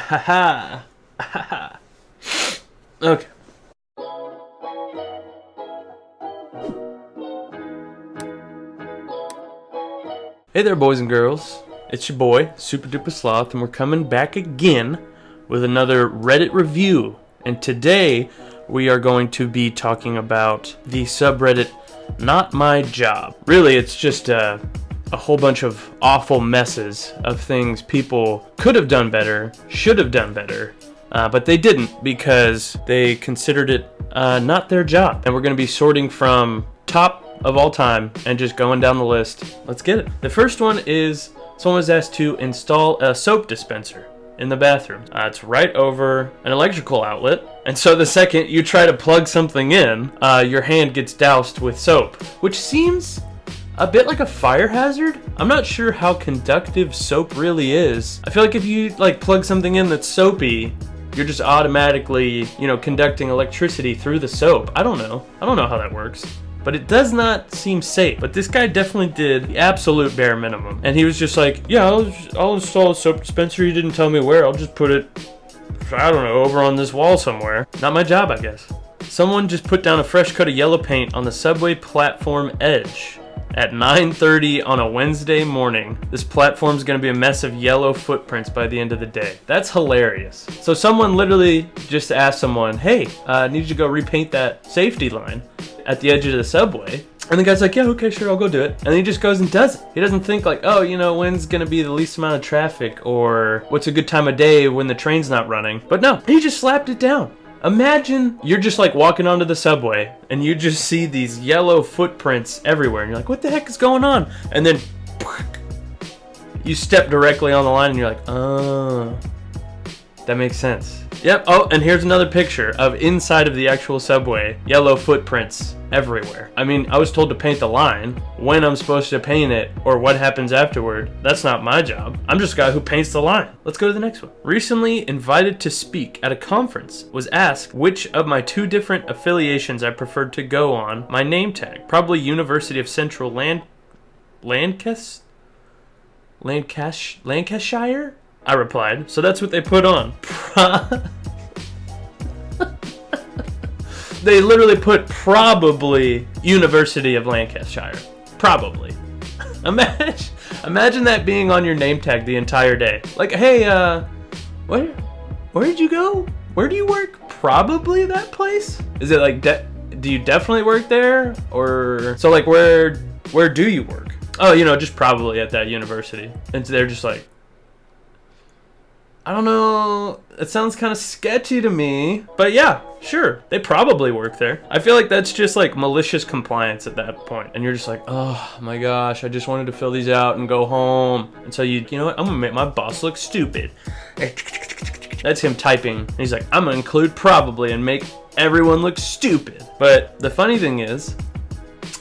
Ha ha. Okay. Hey there, boys and girls. It's your boy, Super Duper Sloth, and we're coming back again with another Reddit review. And today, we are going to be talking about the subreddit NotMyJob. Really, it's just a whole bunch of awful messes of things people could have done better, should have done better, but they didn't because they considered it not their job. And we're going to be sorting from top of all time and just going down the list. Let's get it. The first one is someone was asked to install a soap dispenser in the bathroom. It's right over an electrical outlet, and so the second you try to plug something in, your hand gets doused with soap, which seems a bit like a fire hazard. I'm not sure how conductive soap really is. I feel like if you plug something in that's soapy, you're just automatically, conducting electricity through the soap. I don't know how that works. But it does not seem safe. But this guy definitely did the absolute bare minimum. And he was just like, yeah, I'll install a soap dispenser. You didn't tell me where. I'll just put it, I don't know, over on this wall somewhere. Not my job, I guess. Someone just put down a fresh coat of yellow paint on the subway platform edge at 9:30 on a Wednesday morning. This platform's gonna be a mess of yellow footprints by the end of the day. That's hilarious. So someone literally just asked someone, hey, I need you to go repaint that safety line at the edge of the subway. And the guy's like, yeah, okay, sure, I'll go do it. And he just goes and does it. He doesn't think like, oh, when's gonna be the least amount of traffic, or what's a good time of day when the train's not running. But no, he just slapped it down. Imagine you're just walking onto the subway and you just see these yellow footprints everywhere and you're like, what the heck is going on? And then you step directly on the line and you're like, oh, that makes sense. Yep. Oh, and here's another picture of inside of the actual subway. Yellow footprints everywhere. I mean, I was told to paint the line. When I'm supposed to paint it or what happens afterward, that's not my job. I'm just a guy who paints the line. Let's go to the next one. Recently invited to speak at a conference. Was asked which of my two different affiliations I preferred to go on my name tag. Probably University of Central Lancashire? I replied, so that's what they put on. They literally put probably University of Lancashire. Probably. Imagine that being on your name tag the entire day. Like, hey, where did you go? Where do you work? Probably that place? Is it like, do you definitely work there? Or, so where do you work? Oh, just probably at that university. And they're just like, I don't know, it sounds kind of sketchy to me, but yeah, sure, they probably work there. I feel like that's just malicious compliance at that point, and you're just like, oh my gosh, I just wanted to fill these out and go home. And so you know what, I'm gonna make my boss look stupid. That's him typing, and he's like, I'm gonna include probably and make everyone look stupid. But the funny thing is,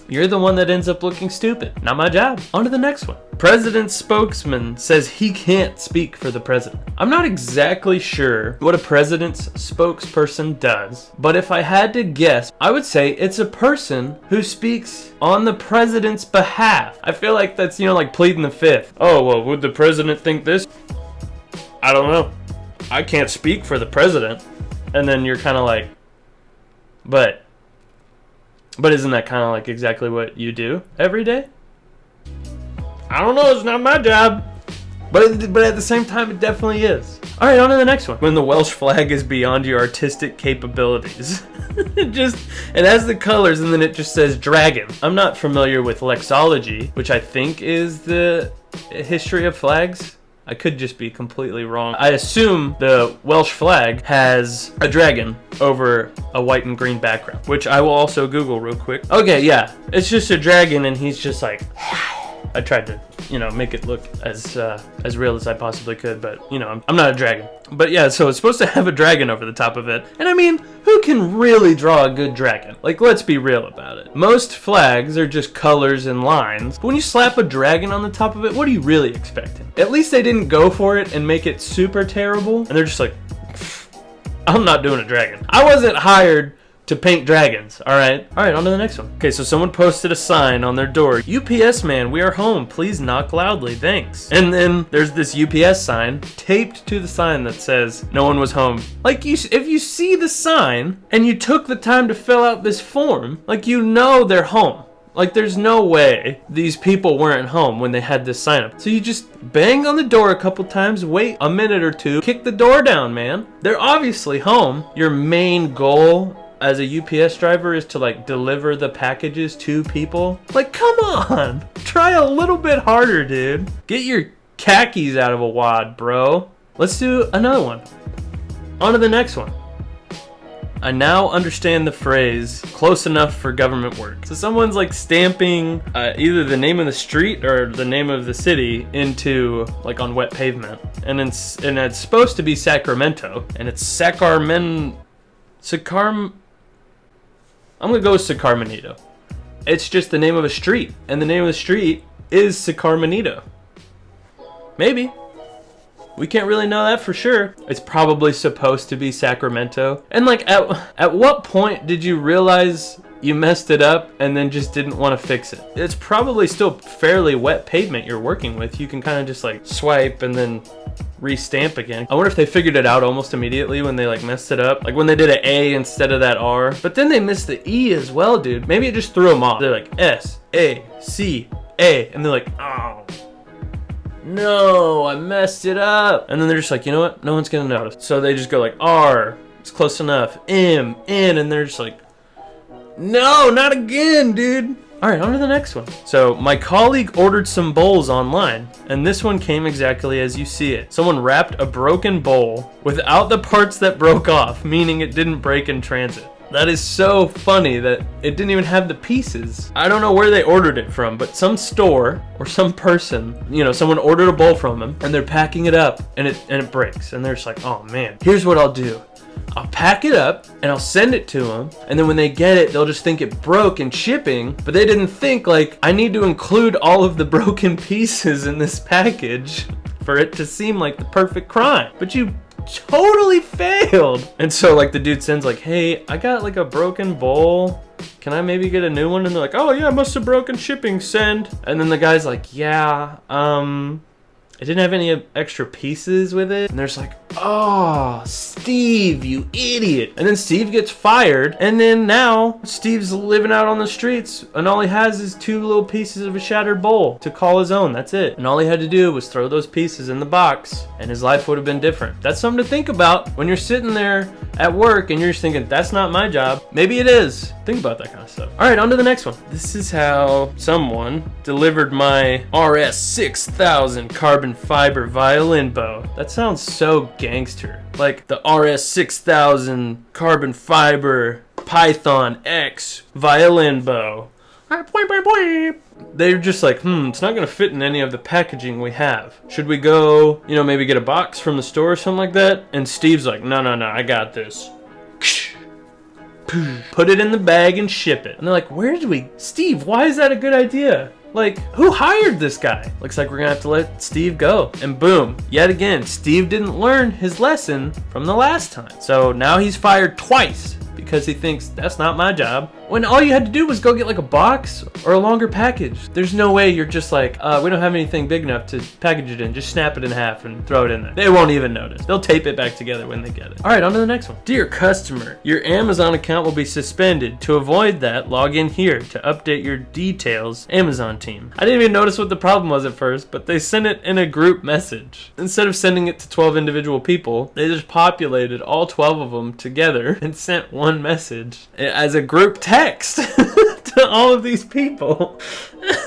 you're the one that ends up looking stupid. Not my job. On to the next one. President's spokesman says he can't speak for the president. I'm not exactly sure what a president's spokesperson does, but if I had to guess, I would say it's a person who speaks on the president's behalf. I feel like that's, like pleading the fifth. Oh, well, would the president think this? I don't know. I can't speak for the president. And then you're kind of like, but isn't that kind of exactly what you do every day? I don't know, it's not my job. But at the same time, it definitely is. All right, on to the next one. When the Welsh flag is beyond your artistic capabilities. It has the colors and then it just says dragon. I'm not familiar with lexology, which I think is the history of flags. I could just be completely wrong. I assume the Welsh flag has a dragon over a white and green background, which I will also Google real quick. Okay, yeah, it's just a dragon and he's just like, I tried to, make it look as real as I possibly could, but, I'm not a dragon. But yeah, so it's supposed to have a dragon over the top of it. And I mean, who can really draw a good dragon? Let's be real about it. Most flags are just colors and lines. But when you slap a dragon on the top of it, what are you really expecting? At least they didn't go for it and make it super terrible. And they're just like, I'm not doing a dragon. I wasn't hired to paint dragons. All right, on to the next one. Okay, so someone posted a sign on their door. UPS man, we are home. Please knock loudly. Thanks. And then there's this UPS sign taped to the sign that says no one was home. Like, if you see the sign and you took the time to fill out this form, like, you know they're home. Like, there's no way these people weren't home when they had this sign up. So you just bang on the door a couple times, wait a minute or two, kick the door down, man. They're obviously home. Your main goal as a UPS driver is to, like, deliver the packages to people. Like, come on. Try a little bit harder, dude. Get your khakis out of a wad, bro. Let's do another one. On to the next one. I now understand the phrase close enough for government work. So someone's like stamping either the name of the street or the name of the city into, like, on wet pavement. And it's supposed to be Sacarmneto, and it's I'm gonna go with Sacarmneto. It's just the name of a street, and the name of the street is Sacarmneto. Maybe. We can't really know that for sure. It's probably supposed to be Sacramento. And, like, at what point did you realize you messed it up and then just didn't want to fix it? It's probably still fairly wet pavement you're working with. You can kind of just, like, swipe and then restamp again. I wonder if they figured it out almost immediately when they, like, messed it up. Like when they did an A instead of that R. But then they missed the E as well, dude. Maybe it just threw them off. They're like S-A-C-A. And they're like, oh, no, I messed it up. And then they're just like, you know what? No one's gonna notice. So they just go like R, it's close enough. M, N, and they're just like, no, not again, dude. All right, on to the next one. So my colleague ordered some bowls online, and this one came exactly as you see it. Someone wrapped a broken bowl without the parts that broke off, meaning it didn't break in transit. That is so funny that it didn't even have the pieces. I don't know where they ordered it from, but some store or some person, you know, someone ordered a bowl from them and they're packing it up and it breaks. And they're just like, oh man, here's what I'll do. I'll pack it up and I'll send it to them. And then when they get it, they'll just think it broke in shipping, but they didn't think, like, I need to include all of the broken pieces in this package for it to seem like the perfect crime. But you totally failed. And so, like, the dude sends like, hey, I got like a broken bowl, can I maybe get a new one? And they're like, oh yeah, must have broken shipping, send. And then the guy's like, yeah, it didn't have any extra pieces with it. And they're just like, oh, Steve, you idiot. And then Steve gets fired. And then now Steve's living out on the streets and all he has is 2 little pieces of a shattered bowl to call his own. That's it. And all he had to do was throw those pieces in the box and his life would have been different. That's something to think about when you're sitting there at work and you're just thinking, that's not my job. Maybe it is. Think about that kind of stuff. All right, on to the next one. This is how someone delivered my RS6000 carbon fiber violin bow. That sounds so gangster. Like the RS6000 carbon fiber Python X violin bow. They're just like, it's not gonna fit in any of the packaging we have. Should we go, you know, maybe get a box from the store or something like that? And Steve's like, no, I got this. Put it in the bag and ship it. And they're like, Steve, why is that a good idea? Like, who hired this guy? Looks like we're gonna have to let Steve go. And boom, yet again, Steve didn't learn his lesson from the last time. So now he's fired twice because he thinks that's not my job. When all you had to do was go get like a box or a longer package. There's no way you're just like, we don't have anything big enough to package it in. Just snap it in half and throw it in there. They won't even notice. They'll tape it back together when they get it. All right, on to the next one. Dear customer, your Amazon account will be suspended. To avoid that, log in here to update your details. Amazon team. I didn't even notice what the problem was at first, but they sent it in a group message. Instead of sending it to 12 individual people, they just populated all 12 of them together and sent one message as a group text to all of these people.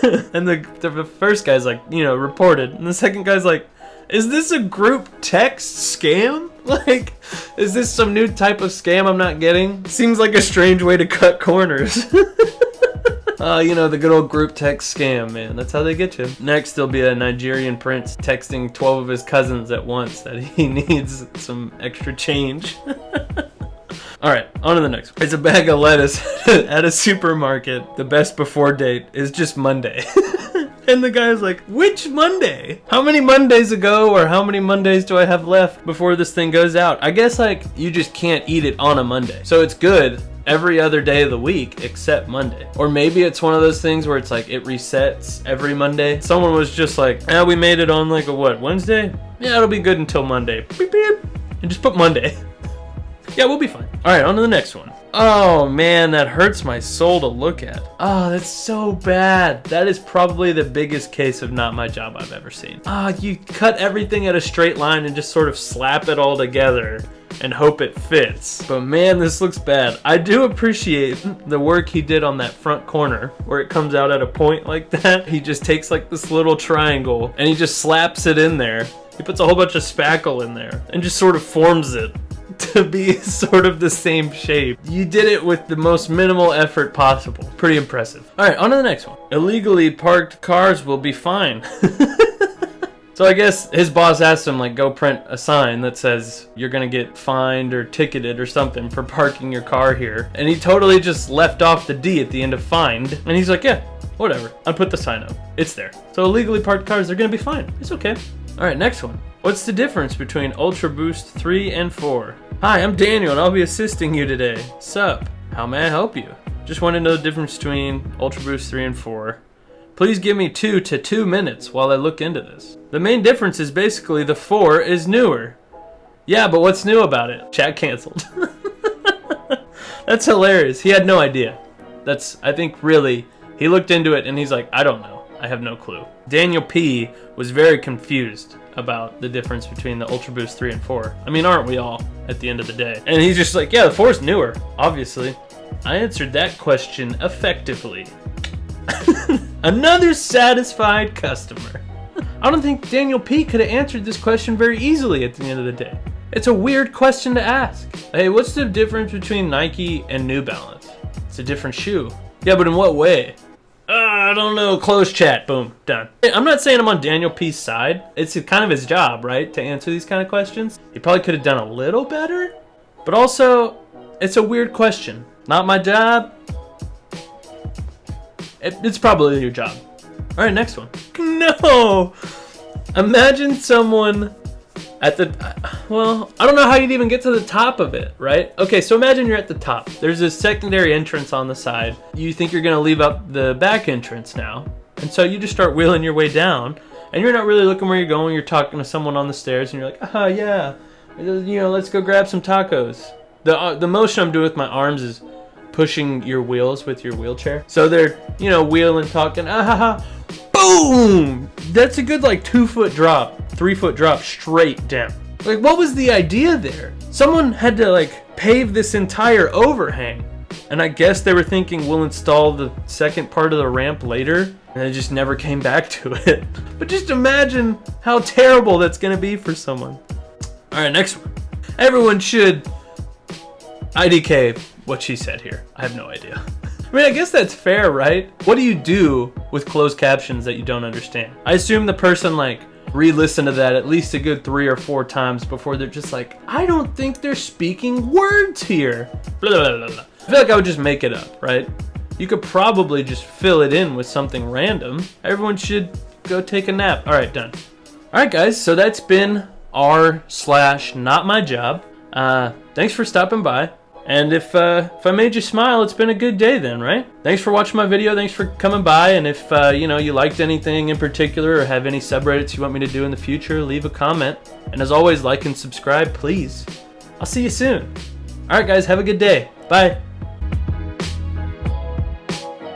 And the first guy's like, you know, reported. And the second guy's like, is this a group text scam? Like, is this some new type of scam I'm not getting? Seems like a strange way to cut corners. You know, the good old group text scam, man. That's how they get you. Next, there'll be a Nigerian prince texting 12 of his cousins at once that he needs some extra change. All right, on to the next one. It's a bag of lettuce at a supermarket. The best before date is just Monday. And the guy's like, which Monday? How many Mondays ago or how many Mondays do I have left before this thing goes out? I guess, like, you just can't eat it on a Monday. So it's good every other day of the week except Monday. Or maybe it's one of those things where it's like it resets every Monday. Someone was just like, we made it on like a Wednesday? Yeah, it'll be good until Monday. Beep, beep. And just put Monday. Yeah, we'll be fine. All right, on to the next one. Oh man, that hurts my soul to look at. Oh, that's so bad. That is probably the biggest case of not my job I've ever seen. You cut everything at a straight line and just sort of slap it all together and hope it fits. But man, this looks bad. I do appreciate the work he did on that front corner where it comes out at a point like that. He just takes like this little triangle and he just slaps it in there. He puts a whole bunch of spackle in there and just sort of forms it to be sort of the same shape. You did it with the most minimal effort possible. Pretty impressive. All right, on to the next one. Illegally parked cars will be fine. So I guess his boss asked him, like, go print a sign that says you're gonna get fined or ticketed or something for parking your car here. And he totally just left off the D at the end of fined. And he's like, yeah, whatever. I put the sign up. It's there. So illegally parked cars, they're gonna be fine. It's okay. All right, next one. What's the difference between Ultra Boost 3 and 4? Hi, I'm Daniel and I'll be assisting you today. Sup? How may I help you? Just want to know the difference between Ultra Boost 3 and 4. Please give me 2 to 2 minutes while I look into this. The main difference is basically the 4 is newer. Yeah, but what's new about it? Chat canceled. That's hilarious. He had no idea. I think really, he looked into it and he's like, I don't know. I have no clue. Daniel P was very confused about the difference between the Ultra Boost 3 and 4. I mean, aren't we all at the end of the day? And he's just like, yeah, the 4 is newer, obviously. I answered that question effectively. Another satisfied customer. I don't think Daniel P could have answered this question very easily at the end of the day. It's a weird question to ask. Hey, what's the difference between Nike and New Balance? It's a different shoe. Yeah, but in what way? I don't know. Close chat. Boom. Done. I'm not saying I'm on Daniel P's side. It's kind of his job, right? To answer these kind of questions. He probably could have done a little better. But also, it's a weird question. Not my job. It's probably your job. All right, next one. No! Imagine someone at the... Well, I don't know how you'd even get to the top of it, right? Okay, so imagine you're at the top. There's a secondary entrance on the side. You think you're going to leave up the back entrance now. And so you just start wheeling your way down. And you're not really looking where you're going. You're talking to someone on the stairs. And you're like, yeah. Let's go grab some tacos. The motion I'm doing with my arms is pushing your wheels with your wheelchair. So they're, wheeling, talking, boom! That's a good, 2-foot drop, 3-foot drop straight down. What was the idea there? Someone had to, pave this entire overhang. And I guess they were thinking we'll install the second part of the ramp later. And they just never came back to it. But just imagine how terrible that's going to be for someone. All right, next one. Everyone should IDK what she said here. I have no idea. I mean, I guess that's fair, right? What do you do with closed captions that you don't understand? I assume the person re-listen to that at least a good 3 or 4 times before they're just like, I don't think they're speaking words here. Blah, blah, blah, blah. I feel like I would just make it up, right? You could probably just fill it in with something random. Everyone should go take a nap. All right, done. All right, guys. So that's been r/NotMyJob. Thanks for stopping by. And if I made you smile, it's been a good day then, right? Thanks for watching my video. Thanks for coming by. And if, you liked anything in particular or have any subreddits you want me to do in the future, leave a comment. And as always, like and subscribe, please. I'll see you soon. All right, guys, have a good day. Bye.